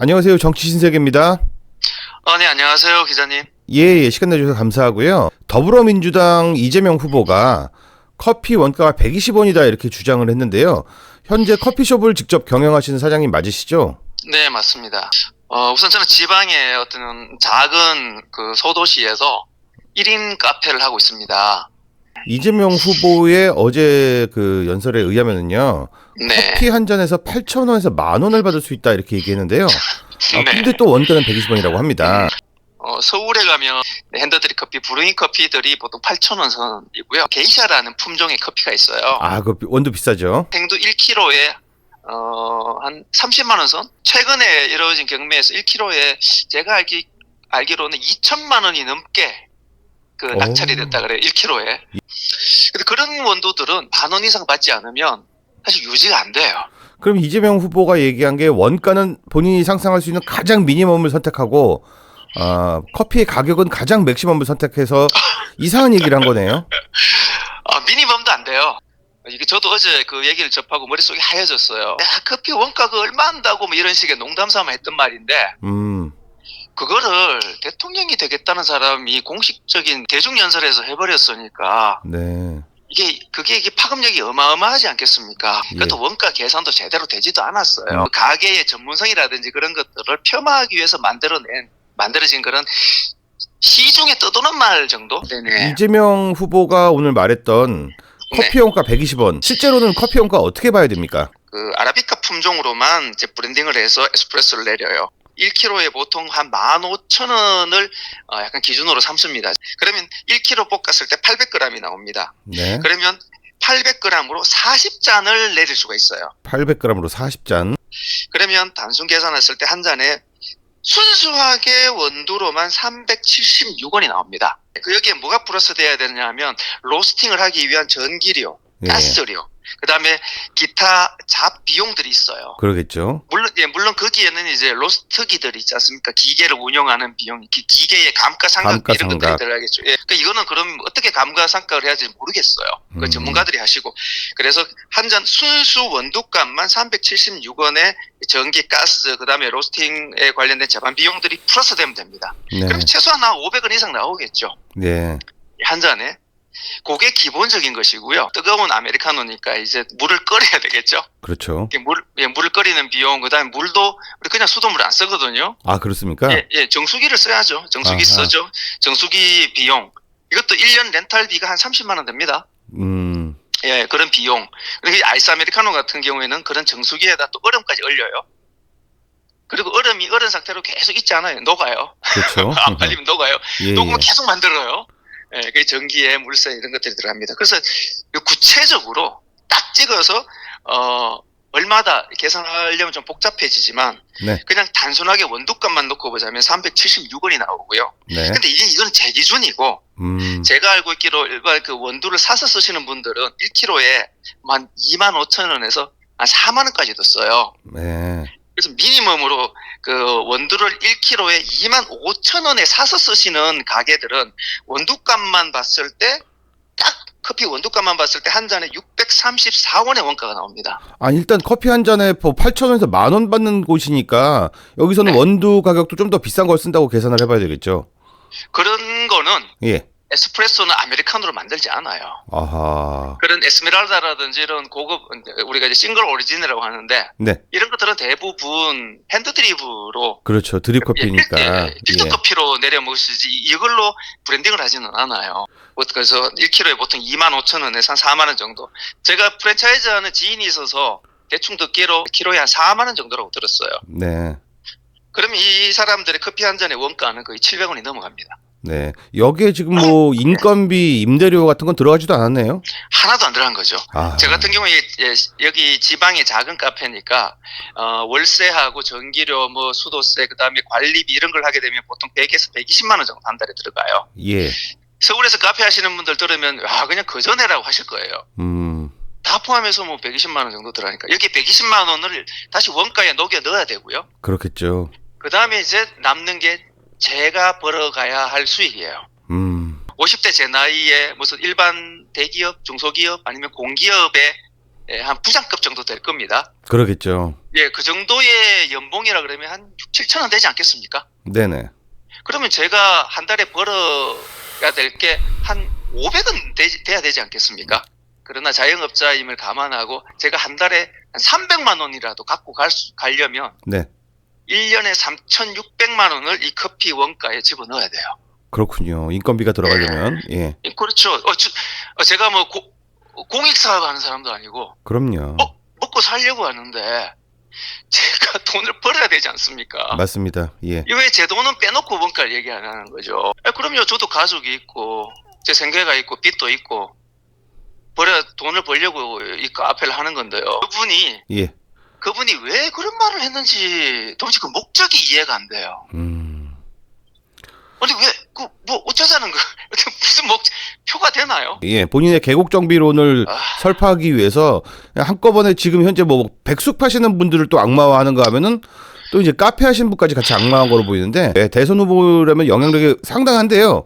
안녕하세요. 정치신세계입니다. 네, 안녕하세요, 기자님. 예, 시간 내주셔서 감사하고요. 더불어민주당 이재명 후보가 커피 원가가 120원이다 이렇게 주장을 했는데요. 현재 커피숍을 직접 경영하시는 사장님 맞으시죠? 네, 맞습니다. 우선 저는 지방의 어떤 작은 그 소도시에서 1인 카페를 하고 있습니다. 이재명 후보의 어제 그 연설에 의하면은요. 네. 커피 한 잔에서 8,000원에서 10,000원을 받을 수 있다 이렇게 얘기했는데요. 네. 근데 또 원가는 120원이라고 합니다. 서울에 가면 핸드드립 커피, 브루잉 커피들이 보통 8,000원 선이고요. 게이샤라는 품종의 커피가 있어요. 그 원두 비싸죠? 생두 1kg에 한 30만 원 선? 최근에 이루어진 경매에서 1kg에 제가 알기로는 2천만 원이 넘게 그 낙찰이 됐다 그래요. 1kg에. 근데 그런 원두들은 10,000원 이상 받지 않으면 사실 유지가 안 돼요. 그럼 이재명 후보가 얘기한 게 원가는 본인이 상상할 수 있는 가장 미니멈을 선택하고 커피의 가격은 가장 맥시멈을 선택해서 이상한 얘기를 한 거네요. 미니멈도 안 돼요. 이게 저도 어제 그 얘기를 접하고 머릿속이 하얘졌어요. 커피 원가가 얼마 한다고 뭐 이런 식의 농담 삼아 했던 말인데 그거를 대통령이 되겠다는 사람이 공식적인 대중연설에서 해버렸으니까 네. 그게 파급력이 어마어마하지 않겠습니까? 예. 그것도 원가 계산도 제대로 되지도 않았어요. 가게의 전문성이라든지 그런 것들을 폄하하기 위해서 만들어진 그런 시중에 떠도는 말 정도? 네네. 이재명 후보가 오늘 말했던 커피 원가 120원. 실제로는 커피 원가 어떻게 봐야 됩니까? 그 아라비카 품종으로만 이제 브랜딩을 해서 에스프레소를 내려요. 1kg에 보통 한 15,000원을 약간 기준으로 삼습니다. 그러면 1kg 볶았을 때 800g이 나옵니다. 네. 그러면 800g으로 40잔을 내릴 수가 있어요. 800g으로 40잔. 그러면 단순 계산했을 때 한 잔에 순수하게 원두로만 376원이 나옵니다. 여기에 뭐가 플러스 돼야 되느냐 하면 로스팅을 하기 위한 전기료, 가스료, 그다음에 기타 잡 비용들이 있어요. 그러겠죠. 물론 거기에는 이제 로스트기들 있지 않습니까? 기계를 운영하는 비용, 기계의 감가상각 이런 것들이 들어가겠죠. 그러니까 이거는 그럼 어떻게 감가상각을 해야 될지 모르겠어요. 그 전문가들이 하시고. 그래서 한 잔 순수 원두값만 376원에 전기, 가스, 그다음에 로스팅에 관련된 제반 비용들이 플러스 되면 됩니다. 네. 그럼 최소한 500원 이상 나오겠죠. 네. 한 잔에. 그게 기본적인 것이고요. 뜨거운 아메리카노니까 이제 물을 끓여야 되겠죠. 그렇죠. 물을 끓이는 비용, 그다음에 물도 우리 그냥 수돗물 안 쓰거든요. 그렇습니까? 예, 정수기를 써야죠. 정수기 쓰죠. 정수기 비용. 이것도 1년 렌탈비가 한 30만 원 됩니다. 예, 그런 비용. 그리고 아이스 아메리카노 같은 경우에는 그런 정수기에다 또 얼음까지 얼려요. 그리고 얼음이 얼은 상태로 계속 있지 않아요. 녹아요. 그렇죠. 안 팔리면 녹아요. 예, 녹으면 계속 만들어요. 예, 그 전기에 물세 이런 것들이 들어갑니다. 그래서 구체적으로 딱 찍어서 얼마다 계산하려면 좀 복잡해지지만 그냥 단순하게 원두값만 놓고 보자면 376원이 나오고요. 근데 이건 제 기준이고 제가 알고 있기로 일반 그 원두를 사서 쓰시는 분들은 1kg에 한 25,000원에서 한 4만 원까지도 써요. 그래서 미니멈으로 그 원두를 1kg에 25,000원에 사서 쓰시는 가게들은 원두값만 봤을 때 딱 커피 원두값만 봤을 때 한 잔에 634원의 원가가 나옵니다. 일단 커피 한 잔에 8,000원에서 10,000원 받는 곳이니까 여기서는 원두 가격도 좀 더 비싼 걸 쓴다고 계산을 해봐야 되겠죠. 그런 거는 에스프레소는 아메리카노로 만들지 않아요. 그런 에스메랄다라든지 이런 고급, 우리가 이제 싱글 오리진이라고 하는데 이런 것들은 대부분 핸드드립으로, 그렇죠. 드립 커피니까 필터 커피로 내려 먹으시지 이걸로 브랜딩을 하지는 않아요. 그래서 1kg에 보통 25,000원에서 한 4만 원 정도. 제가 프랜차이즈 하는 지인이 있어서 대충 듣기로 키로에 한 4만 원 정도라고 들었어요. 그러면 이 사람들의 커피 한 잔의 원가는 거의 700원이 넘어갑니다. 여기에 지금 뭐 인건비, 임대료 같은 건 들어가지도 않았네요. 하나도 안 들어간 거죠. 저 같은 경우에 여기 지방의 작은 카페니까 월세하고 전기료, 뭐 수도세, 그다음에 관리비 이런 걸 하게 되면 보통 100에서 120만 원 정도 한 달에 들어가요. 서울에서 카페 하시는 분들 들으면 그냥 거저내라고 하실 거예요. 다 포함해서 뭐 120만 원 정도 들어가니까 여기 120만 원을 다시 원가에 녹여 넣어야 되고요. 그렇겠죠. 그다음에 이제 남는 게 제가 벌어가야 할 수익이에요. 50대 제 나이에 무슨 일반 대기업, 중소기업 아니면 공기업에 예, 한 부장급 정도 될 겁니다. 그러겠죠. 예, 그 정도의 연봉이라 그러면 한 6, 7천 원 되지 않겠습니까? 네네. 그러면 제가 한 달에 벌어야 될 게 한 500은 돼야 되지 않겠습니까? 그러나 자영업자임을 감안하고 제가 한 달에 한 300만 원이라도 갖고 가려면 네. 1년에 3,600만 원을 이 커피 원가에 집어넣어야 돼요. 그렇군요. 인건비가 들어가려면. 예. 그렇죠. 제가 뭐 공익사업 하는 사람도 아니고 그럼요. 먹고 살려고 하는데 제가 돈을 벌어야 되지 않습니까? 맞습니다. 예. 왜 제 돈은 빼놓고 원가를 얘기 안 하는 거죠? 그럼요. 저도 가족이 있고 제 생계가 있고 빚도 있고 돈을 벌려고 이 카페를 하는 건데요. 예. 그분이 왜 그런 말을 했는지 도대체 그 목적이 이해가 안 돼요. 아니 왜 뭐 어쩌자는 거 무슨 표가 되나요? 예, 본인의 계곡 정비론을 설파하기 위해서 한꺼번에 지금 현재 뭐 백숙 파시는 분들을 또 악마화하는가 하면은 또 이제 카페 하시는 분까지 같이 악마한 거로 보이는데, 예, 대선 후보라면 영향력이 상당한데요.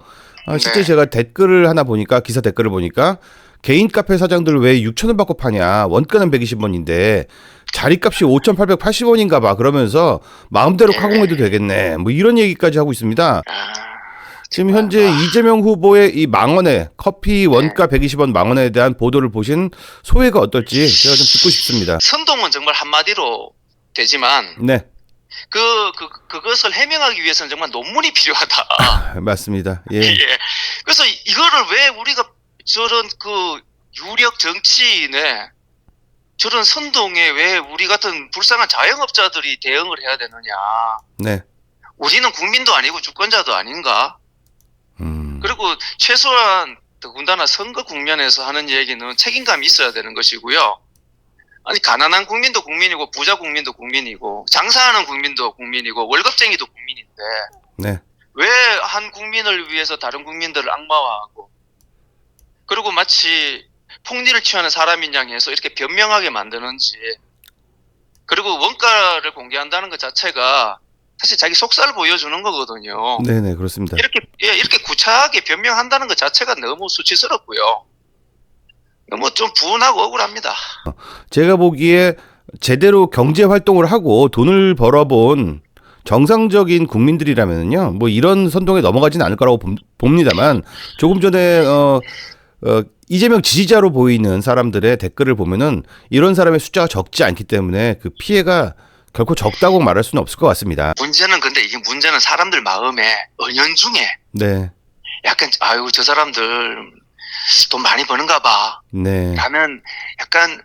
실제 네. 제가 댓글을 하나 보니까, 기사 댓글을 보니까 개인 카페 사장들 왜 6,000원 받고 파냐, 원가는 120원인데 자리값이 5,880원인가 봐, 그러면서 마음대로 카공해도 되겠네, 뭐 이런 얘기까지 하고 있습니다. 지금 현재 이재명 후보의 이 망언에, 커피 원가 120원 망언에 대한 보도를 보신 소회가 어떨지 제가 좀 듣고 싶습니다. 선동은 정말 한마디로 되지만 네. 그것을 해명하기 위해서는 정말 논문이 필요하다. 맞습니다. 예. 예. 그래서 이거를 왜 우리가 저런 그 유력 정치인의 저런 선동에 왜 우리 같은 불쌍한 자영업자들이 대응을 해야 되느냐. 네. 우리는 국민도 아니고 주권자도 아닌가. 그리고 최소한 더군다나 선거 국면에서 하는 얘기는 책임감이 있어야 되는 것이고요. 아니 가난한 국민도 국민이고 부자 국민도 국민이고 장사하는 국민도 국민이고 월급쟁이도 국민인데 네. 왜 한 국민을 위해서 다른 국민들을 악마화하고 그리고 마치 폭리를 취하는 사람인 양 해서 이렇게 변명하게 만드는지. 그리고 원가를 공개한다는 것 자체가 사실 자기 속살을 보여주는 거거든요. 네네, 그렇습니다. 이렇게 구차하게 변명한다는 것 자체가 너무 수치스럽고요. 너무 좀 분하고 억울합니다. 제가 보기에 제대로 경제 활동을 하고 돈을 벌어본 정상적인 국민들이라면요, 뭐 이런 선동에 넘어가진 않을 거라고 봅니다만, 조금 전에 이재명 지지자로 보이는 사람들의 댓글을 보면은 이런 사람의 숫자가 적지 않기 때문에 그 피해가 결코 적다고 말할 수는 없을 것 같습니다. 근데 이게 문제는 사람들 마음에 은연중에 네. 약간 아유 저 사람들 돈 많이 버는가 봐. 네. 라는 약간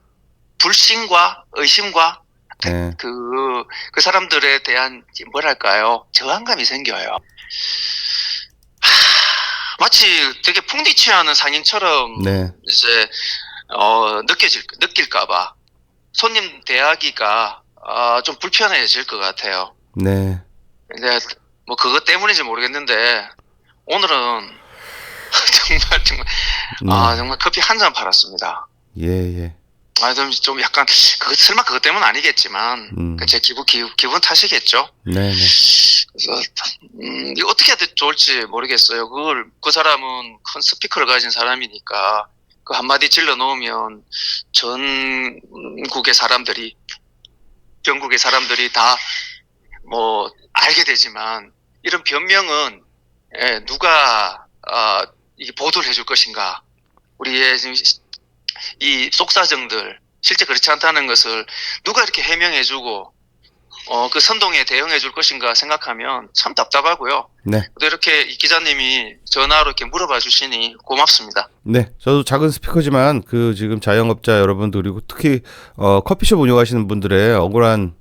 불신과 의심과 네. 그 사람들에 대한 뭐랄까요 저항감이 생겨요. 마치 되게 풍디 취하는 상인처럼 네. 이제 느낄까봐 손님 대하기가 좀 불편해질 것 같아요. 네. 근데 뭐 그것 때문인지 모르겠는데 오늘은 정말 커피 한 잔 팔았습니다. 예. 좀 약간 설마 그것 때문 아니겠지만 제 기분 탓이겠죠. 네네. 그래서 이거 어떻게 해야 좋을지 모르겠어요. 그 사람은 큰 스피커를 가진 사람이니까 그 한마디 질러 놓으면 전국의 사람들이 다 뭐 알게 되지만 이런 변명은 누가 이게 보도를 해줄 것인가? 우리의 지금 이 속사정들 실제 그렇지 않다는 것을 누가 이렇게 해명해주고 그 선동에 대응해줄 것인가 생각하면 참 답답하고요. 네. 또 이렇게 이 기자님이 전화로 이렇게 물어봐 주시니 고맙습니다. 네, 저도 작은 스피커지만 그 지금 자영업자 여러분들 그리고 특히 커피숍 운영하시는 분들의 억울한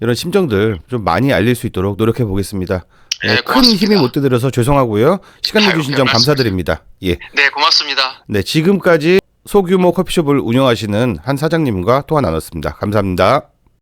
이런 심정들 좀 많이 알릴 수 있도록 노력해 보겠습니다. 네, 큰 힘이 못 되드려서 죄송하고요. 시간 내주신 점 감사드립니다. 예. 네, 고맙습니다. 네, 지금까지 소규모 커피숍을 운영하시는 한 사장님과 통화 나눴습니다. 감사합니다.